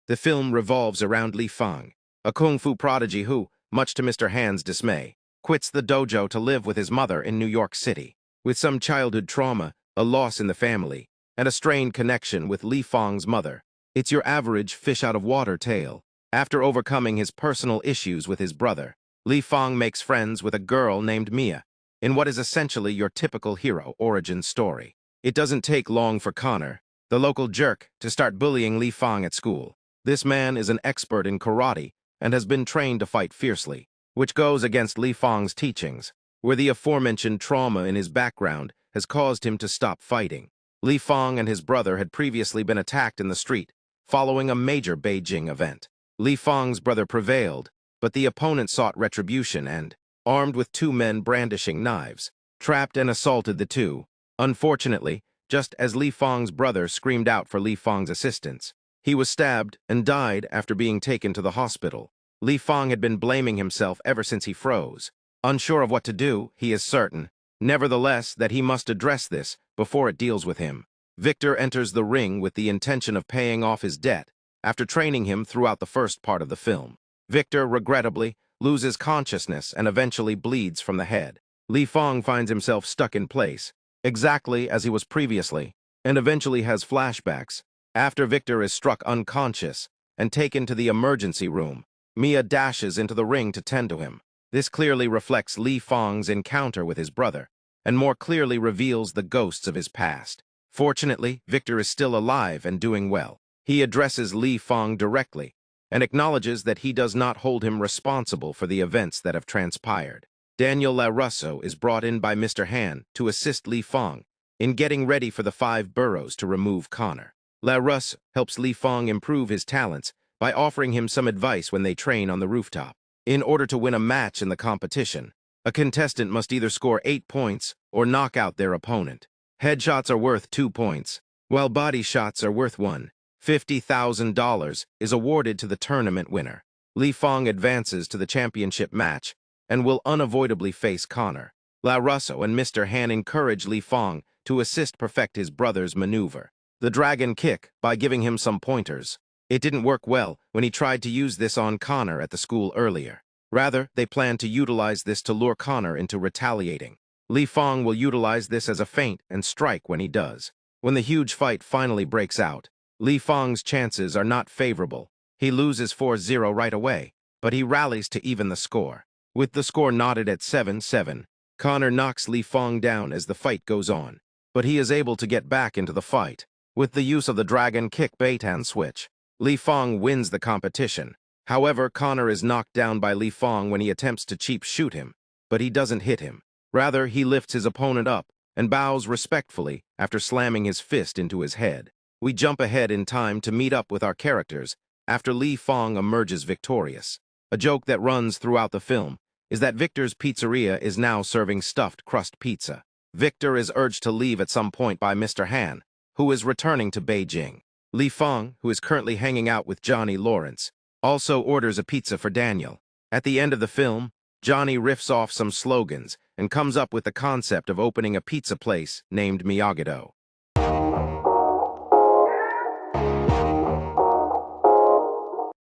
The film revolves around Li Fang, a kung fu prodigy who, much to Mr. Han's dismay, quits the dojo to live with his mother in New York City. With some childhood trauma, a loss in the family, and a strained connection with Li Fang's mother, it's your average fish-out-of-water tale. After overcoming his personal issues with his brother, Li Fang makes friends with a girl named Mia, in what is essentially your typical hero origin story. It doesn't take long for Connor, the local jerk, to start bullying Li Fang at school. This man is an expert in karate and has been trained to fight fiercely, which goes against Li Fang's teachings, where the aforementioned trauma in his background has caused him to stop fighting. Li Fang and his brother had previously been attacked in the street, following a major Beijing event. Li Fang's brother prevailed, but the opponent sought retribution and, armed with two men brandishing knives, trapped and assaulted the two. Unfortunately, just as Li Fang's brother screamed out for Li Fang's assistance, he was stabbed and died after being taken to the hospital. Li Fang had been blaming himself ever since he froze. Unsure of what to do, he is certain, nevertheless, that he must address this before it deals with him. Victor enters the ring with the intention of paying off his debt after training him throughout the first part of the film. Victor, regrettably, loses consciousness and eventually bleeds from the head. Li Fang finds himself stuck in place, exactly as he was previously, and eventually has flashbacks. After Victor is struck unconscious and taken to the emergency room, Mia dashes into the ring to tend to him. This clearly reflects Li Fang's encounter with his brother, and more clearly reveals the ghosts of his past. Fortunately, Victor is still alive and doing well. He addresses Li Fang directly and acknowledges that he does not hold him responsible for the events that have transpired. Daniel LaRusso is brought in by Mr. Han to assist Li Fang in getting ready for the 5 boroughs to remove Connor. LaRusso helps Li Fang improve his talents by offering him some advice when they train on the rooftop. In order to win a match in the competition, a contestant must either score 8 points or knock out their opponent. Headshots are worth 2 points, while body shots are worth 1. $50,000 is awarded to the tournament winner. Li Fang advances to the championship match and will unavoidably face Connor. LaRusso and Mr. Han encourage Li Fang to assist perfect his brother's maneuver, the dragon kick, by giving him some pointers. It didn't work well when he tried to use this on Connor at the school earlier. Rather, they plan to utilize this to lure Connor into retaliating. Li Fang will utilize this as a feint and strike when he does. When the huge fight finally breaks out, Li Fang's chances are not favorable. He loses 4-0 right away, but he rallies to even the score. With the score knotted at 7-7, Connor knocks Li Fang down as the fight goes on, but he is able to get back into the fight. With the use of the dragon kick bait-and switch, Li Fang wins the competition. However, Connor is knocked down by Li Fang when he attempts to cheap shoot him, but he doesn't hit him. Rather, he lifts his opponent up and bows respectfully after slamming his fist into his head. We jump ahead in time to meet up with our characters after Li Fang emerges victorious. A joke that runs throughout the film is that Victor's Pizzeria is now serving stuffed crust pizza. Victor is urged to leave at some point by Mr. Han, who is returning to Beijing. Li Fang, who is currently hanging out with Johnny Lawrence, also orders a pizza for Daniel. At the end of the film, Johnny riffs off some slogans and comes up with the concept of opening a pizza place named Miyagi-Do.